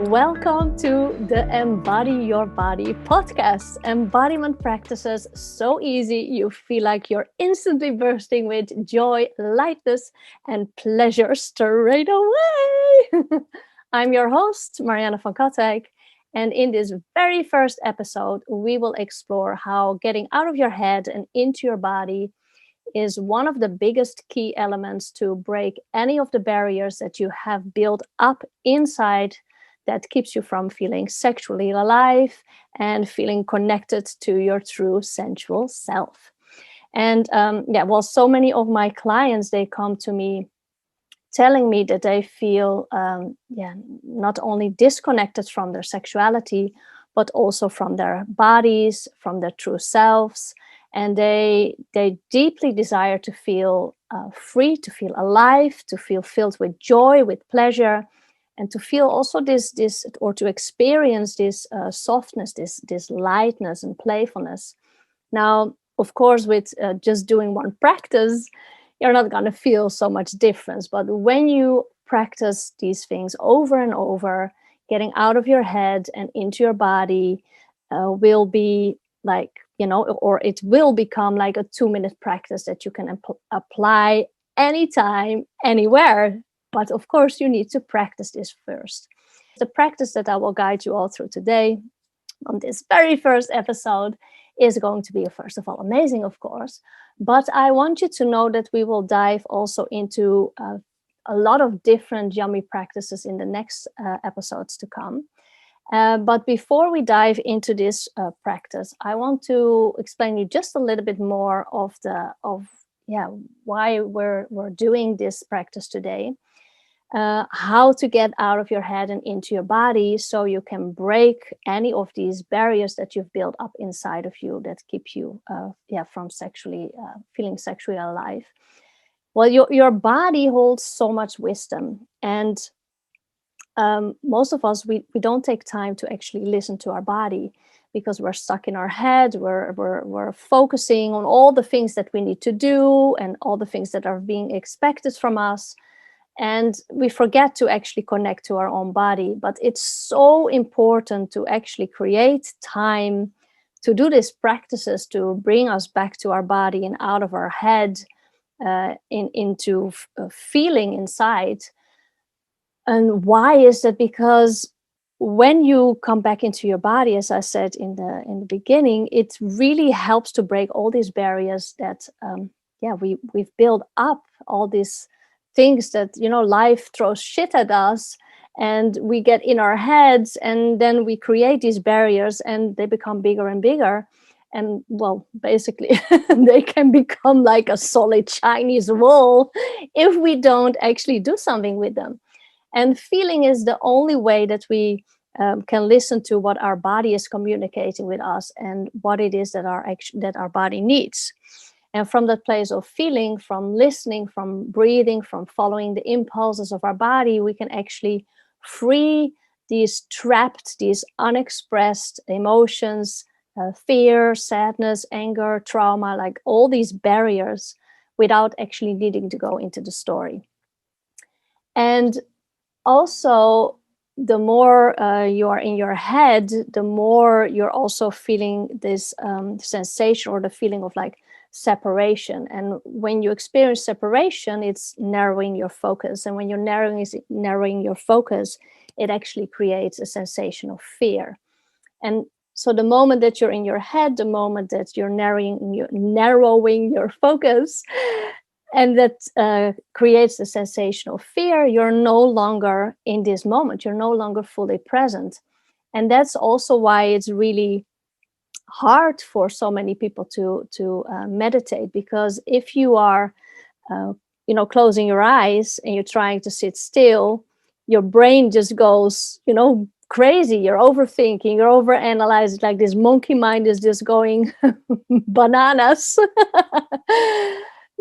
Welcome to the Embody Your Body podcast. Embodiment practices so easy you feel like you're instantly bursting with joy, lightness, and pleasure straight away. I'm your host, Marianne van Katwijk, and in this very first episode, we will explore how getting out of your head and into your body is one of the biggest key elements to break any of the barriers that you have built up inside that keeps you from feeling sexually alive and feeling connected to your true sensual self. And so many of my clients, they come to me telling me that they feel not only disconnected from their sexuality, but also from their bodies, from their true selves. And they deeply desire to feel free, to feel alive, to feel filled with joy, with pleasure, and to feel also this or to experience this softness, this lightness and playfulness. Now, of course, with just doing one practice, you're not going to feel so much difference. But when you practice these things over and over, getting out of your head and into your body will be like, or it will become like a 2-minute practice that you can apply anytime, anywhere. But of course, you need to practice this first. The practice that I will guide you all through today on this very first episode is going to be, first of all, amazing, of course. But I want you to know that we will dive also into a lot of different yummy practices in the next episodes to come. But before we dive into this practice, I want to explain you just a little bit more of why we're doing this practice today. How to get out of your head and into your body so you can break any of these barriers that you've built up inside of you that keep you from feeling sexually alive. Well, your body holds so much wisdom, and most of us, we don't take time to actually listen to our body because we're stuck in our head. We're focusing on all the things that we need to do and all the things that are being expected from us. And we forget to actually connect to our own body. But it's so important to actually create time to do these practices to bring us back to our body and out of our head into feeling inside. And why is that? Because when you come back into your body, as I said in the beginning, it really helps to break all these barriers that we've built up, all these things that life throws shit at us, and we get in our heads, and then we create these barriers, and they become bigger and bigger, and well, basically they can become like a solid Chinese wall if we don't actually do something with them. And feeling is the only way that we can listen to what our body is communicating with us and what it is that our body needs. And from that place of feeling, from listening, from breathing, from following the impulses of our body, we can actually free these trapped, these unexpressed emotions, fear, sadness, anger, trauma, like all these barriers, without actually needing to go into the story. And also, the more you are in your head, the more you're also feeling this sensation or the feeling of like separation. And when you experience separation, it's narrowing your focus. And when you're narrowing your focus, it actually creates a sensation of fear. And so the moment that you're in your head, the moment that you're narrowing your focus, and that creates the sensation of fear, you're no longer in this moment. You're no longer fully present. And that's also why it's really hard for so many people to meditate, because if you are closing your eyes and you're trying to sit still, your brain just goes crazy. You're overthinking, you're overanalyzing, like this monkey mind is just going bananas.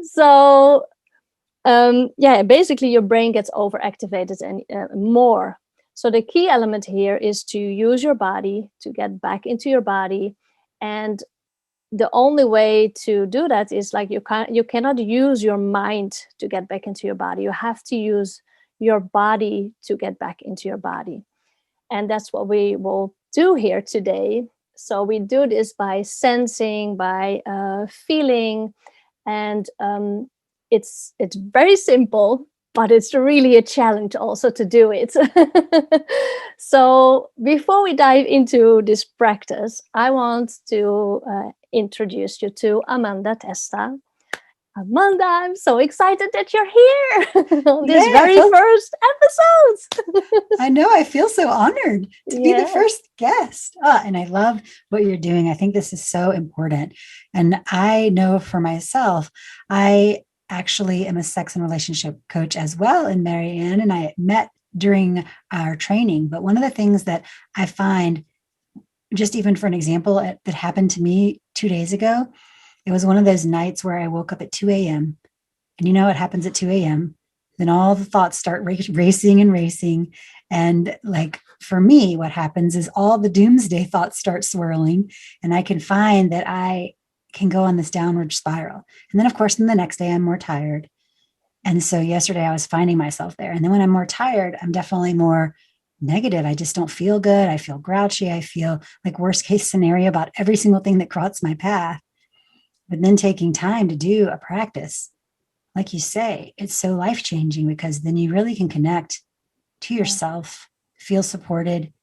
So basically your brain gets overactivated and more. So the key element here is to use your body to get back into your body. And the only way to do that is like you cannot use your mind to get back into your body. You have to use your body to get back into your body. And that's what we will do here today. So we do this by sensing, by feeling, and it's very simple, but it's really a challenge also to do it. So before we dive into this practice, I want to introduce you to Amanda Testa. Amanda, I'm so excited that you're here on this very first episode. I know, I feel so honored to be the first guest. And I love what you're doing. I think this is so important. And I know for myself, I actually am a sex and relationship coach as well in Marianne, and I met during our training. But one of the things that I find, just even for an example, that happened to me 2 days ago, it was one of those nights where I woke up at 2 a.m. And you know what happens at 2 a.m.? Then all the thoughts start racing and racing. And like for me, what happens is all the doomsday thoughts start swirling. And I can find that I can go on this downward spiral. And then, of course, then the next day I'm more tired. And so yesterday I was finding myself there. And then when I'm more tired, I'm definitely more negative. I just don't feel good. I feel grouchy. I feel like worst case scenario about every single thing that crosses my path. But then taking time to do a practice, like you say, it's so life-changing, because then you really can connect to yourself, feel supported,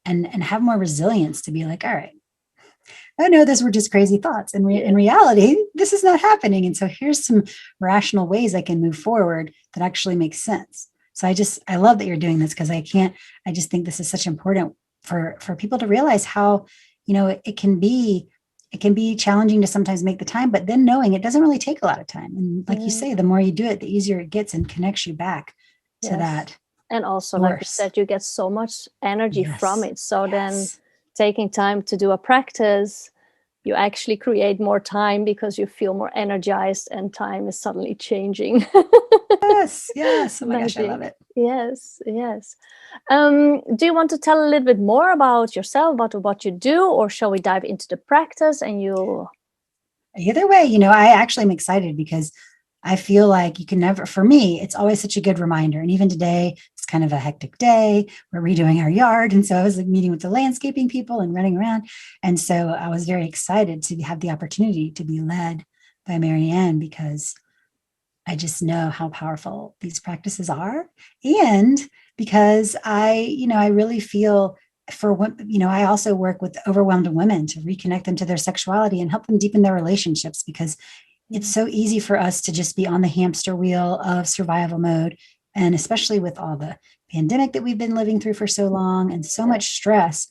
and have more resilience to be like, all right, I know those were just crazy thoughts. And in reality, this is not happening. And so here's some rational ways I can move forward that actually make sense. So I love that you're doing this, because I just think this is such important for people to realize how, it can be challenging to sometimes make the time, but then knowing it doesn't really take a lot of time. And like you say, the more you do it, the easier it gets and connects you back to that. And also, like you said, you get so much energy from it. So then taking time to do a practice, you actually create more time because you feel more energized and time is suddenly changing. Yes. Oh my gosh, I love it. Yes. Do you want to tell a little bit more about yourself, about what you do, or shall we dive into the practice and you? Either way, I actually am excited, because I feel like you can never, for me, it's always such a good reminder. And even today, it's kind of a hectic day. We're redoing our yard. And so I was like meeting with the landscaping people and running around. And so I was very excited to have the opportunity to be led by Marianne, because I just know how powerful these practices are. And because I really feel I also work with overwhelmed women to reconnect them to their sexuality and help them deepen their relationships, because it's so easy for us to just be on the hamster wheel of survival mode. And especially with all the pandemic that we've been living through for so long and so much stress,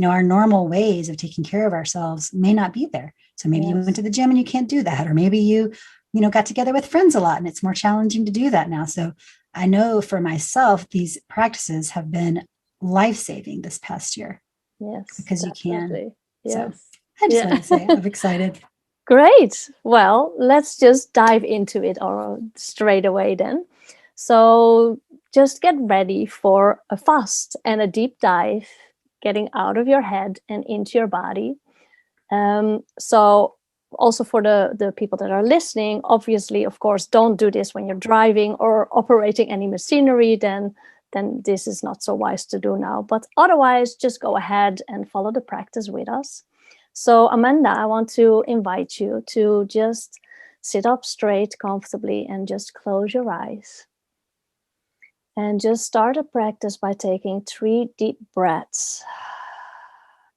our normal ways of taking care of ourselves may not be there. So maybe you went to the gym and you can't do that. Or maybe you got together with friends a lot and it's more challenging to do that now. So I know for myself, these practices have been life-saving this past year. Yes, because definitely. you can. Yes. So I just want to say I'm excited. Great. Well, let's just dive into it straight away then. So just get ready for a fast and a deep dive, getting out of your head and into your body. So also for the people that are listening, obviously, of course, don't do this when you're driving or operating any machinery, then this is not so wise to do now. But otherwise, just go ahead and follow the practice with us. So Amanda, I want to invite you to just sit up straight comfortably and just close your eyes. And just start a practice by taking 3 deep breaths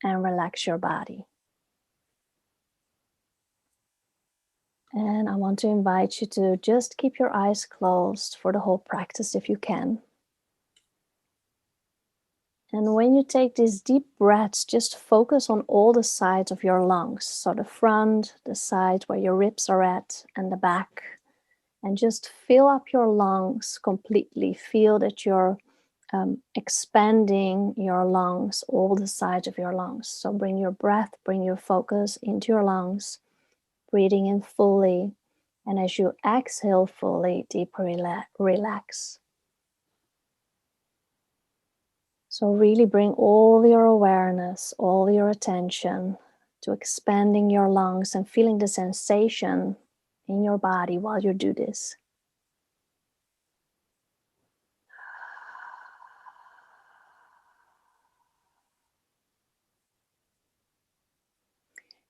and relax your body. And I want to invite you to just keep your eyes closed for the whole practice if you can. And when you take these deep breaths, just focus on all the sides of your lungs. So the front, the side where your ribs are at, and the back. And just fill up your lungs completely. Feel that you're expanding your lungs, all the sides of your lungs. So bring your breath, bring your focus into your lungs, breathing in fully. And as you exhale fully, deeply relax. So really bring all your awareness, all your attention to expanding your lungs and feeling the sensation in your body while you do this.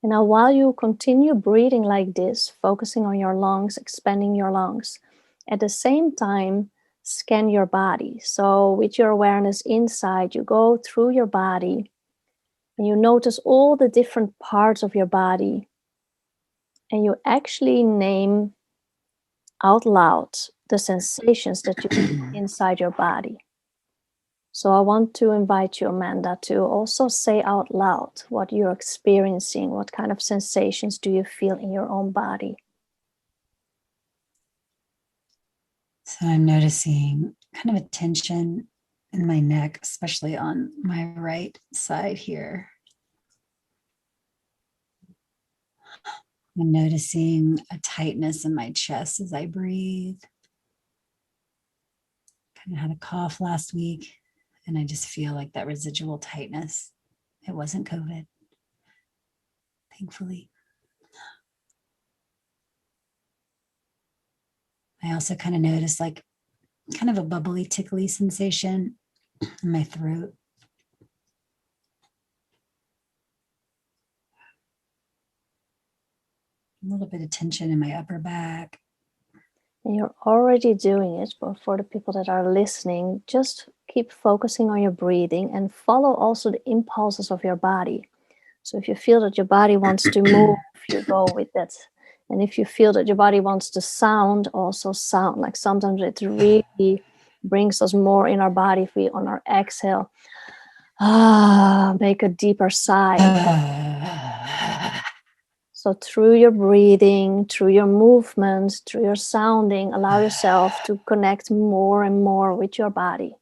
And now while you continue breathing like this, focusing on your lungs, expanding your lungs, at the same time, scan your body. So with your awareness inside, you go through your body and you notice all the different parts of your body. And you actually name out loud the sensations that you feel inside your body. So I want to invite you, Amanda, to also say out loud what you're experiencing. What kind of sensations do you feel in your own body? So I'm noticing kind of a tension in my neck, especially on my right side here. I'm noticing a tightness in my chest as I breathe. Kind of had a cough last week, and I just feel like that residual tightness. It wasn't COVID, thankfully. I also kind of noticed like kind of a bubbly, tickly sensation in my throat. A little bit of tension in my upper back. And you're already doing it, but for the people that are listening, just keep focusing on your breathing and follow also the impulses of your body. So if you feel that your body wants to move, you go with that. And if you feel that your body wants to sound, also sound. Like sometimes it really brings us more in our body if we, on our exhale, make a deeper sigh. So through your breathing, through your movement, through your sounding, allow yourself to connect more and more with your body.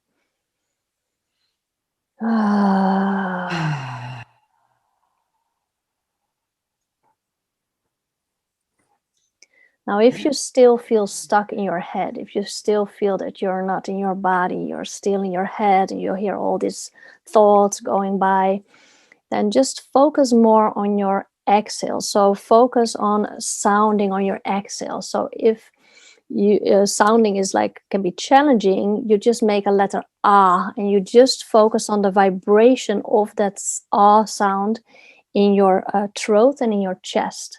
Now, if you still feel stuck in your head, if you still feel that you're not in your body, you're still in your head, and you hear all these thoughts going by, then just focus more on your exhale. So focus on sounding on your exhale. So if you sounding is like can be challenging, you just make a letter ah, and you just focus on the vibration of that ah sound in your throat and in your chest.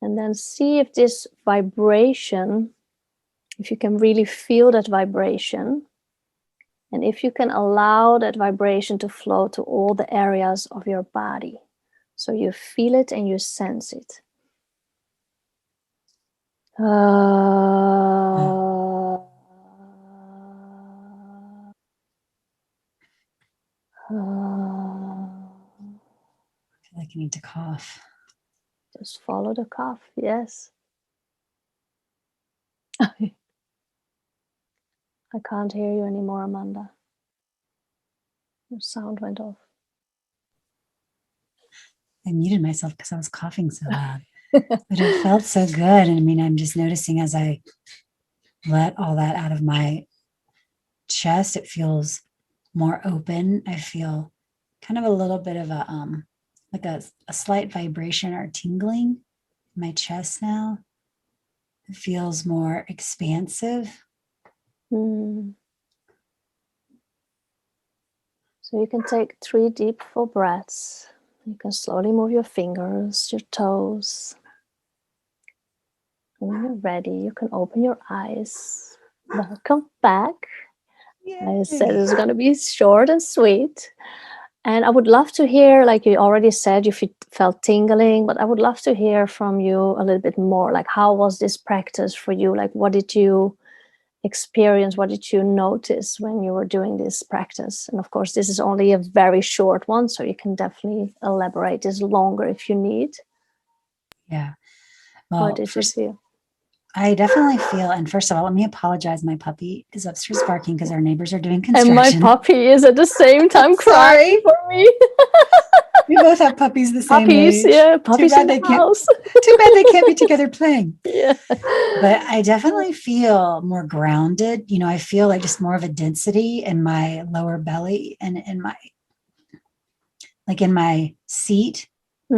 And then see if this vibration, if you can really feel that vibration, and if you can allow that vibration to flow to all the areas of your body. So you feel it and you sense it. I feel like I need to cough. Just follow the cough, yes. I can't hear you anymore, Amanda. Your sound went off. I muted myself because I was coughing so loud. But it felt so good. And I mean, I'm just noticing as I let all that out of my chest, it feels more open. I feel kind of a little bit of a like a slight vibration or tingling in my chest now. It feels more expansive. So you can take 3 deep full breaths. You can slowly move your fingers, your toes. And when you're ready, you can open your eyes. Welcome back. Yay. I said it's going to be short and sweet. And I would love to hear, like you already said, you felt tingling, but I would love to hear from you a little bit more. Like, how was this practice for you? Like, what did you experience? What did you notice when you were doing this practice? And of course, this is only a very short one, so you can definitely elaborate this longer if you need. Yeah. Well, what did you feel? I definitely feel, and first of all, let me apologize. My puppy is upstairs barking because our neighbors are doing construction. And my puppy is at the same time crying for me. We both have puppies the same age. Yeah, puppies in the house. Too bad they can't be together playing. Yeah. But I definitely feel more grounded. You know, I feel like just more of a density in my lower belly and in my seat.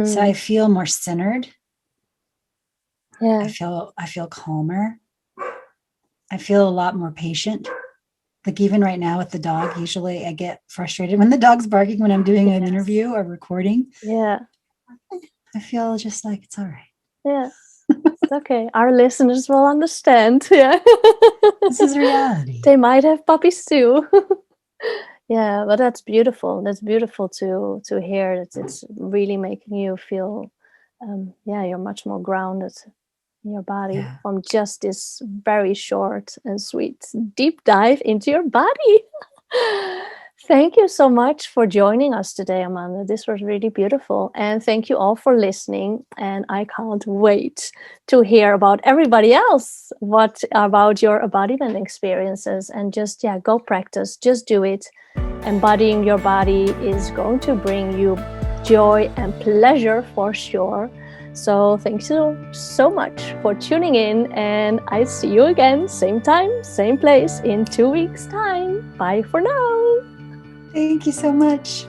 So I feel more centered. Yeah. I feel calmer. I feel a lot more patient. Like even right now with the dog, usually I get frustrated when the dog's barking when I'm doing an interview or recording. Yeah. I feel just like it's all right. Yeah. It's okay. Our listeners will understand. Yeah. This is reality. They might have puppies too. Yeah, but that's beautiful. That's beautiful to hear that it's really making you feel you're much more grounded in your body from just this very short and sweet deep dive into your body. Thank you so much for joining us today, Amanda. This was really beautiful. And thank you all for listening. And I can't wait to hear about everybody else. What about your embodiment experiences? And just, go practice. Just do it. Embodying your body is going to bring you joy and pleasure for sure. So thank you so much for tuning in, and I see you again, same time, same place in 2 weeks' time. Bye for now. Thank you so much.